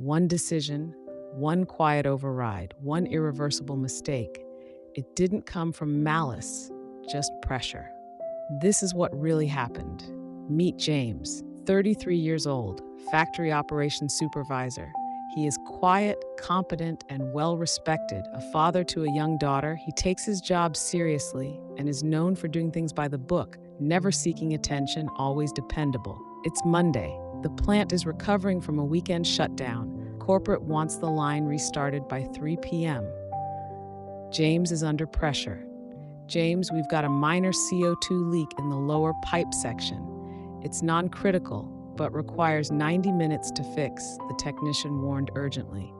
One decision, one quiet override, one irreversible mistake. It didn't come from malice, just pressure. This is what really happened. Meet James, 33 years old, factory operations supervisor. He is quiet, competent, and well-respected. A father to a young daughter, he takes his job seriously and is known for doing things by the book, never seeking attention, always dependable. It's Monday. The plant is recovering from a weekend shutdown. Corporate wants the line restarted by 3 p.m. James is under pressure. James, we've got a minor CO2 leak in the lower pipe section. It's non-critical, but requires 90 minutes to fix, the technician warned urgently.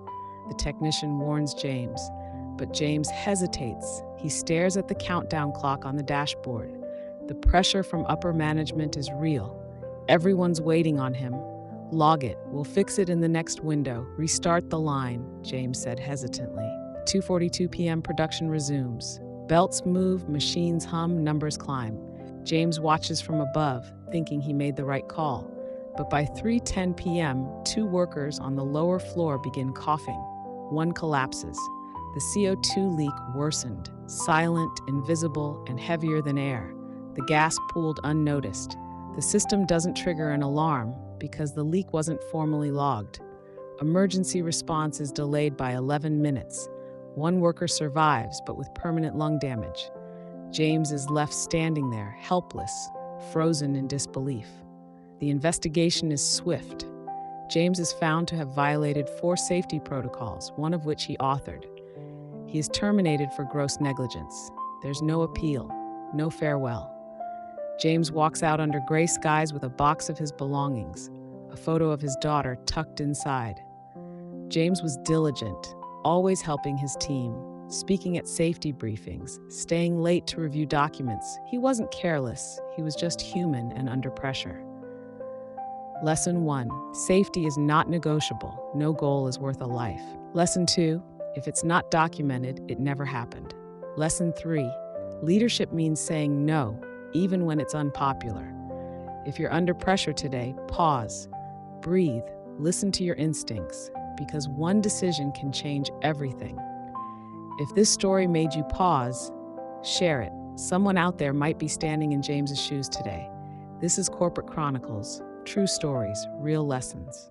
The technician warns James, but James hesitates. He stares at the countdown clock on the dashboard. The pressure from upper management is real. Everyone's waiting on him. Log it. We'll fix it in the next window. Restart the line, James said hesitantly. 2:42 p.m. production resumes. Belts move, machines hum, numbers climb. James watches from above, thinking he made the right call. But by 3:10 p.m., two workers on the lower floor begin coughing. One collapses. The CO2 leak worsened, silent, invisible, and heavier than air. The gas pooled unnoticed. The system doesn't trigger an alarm because the leak wasn't formally logged. Emergency response is delayed by 11 minutes. One worker survives, but with permanent lung damage. James is left standing there, helpless, frozen in disbelief. The investigation is swift. James is found to have violated 4 safety protocols, one of which he authored. He is terminated for gross negligence. There's no appeal, no farewell. James walks out under gray skies with a box of his belongings, a photo of his daughter tucked inside. James was diligent, always helping his team, speaking at safety briefings, staying late to review documents. He wasn't careless, he was just human and under pressure. Lesson 1. Safety is not negotiable. No goal is worth a life. Lesson 2. If it's not documented, it never happened. Lesson 3. Leadership means saying no, even when it's unpopular. If you're under pressure today, pause, breathe, listen to your instincts, because one decision can change everything. If this story made you pause, share it. Someone out there might be standing in James's shoes today. This is Corporate Chronicles, true stories, real lessons.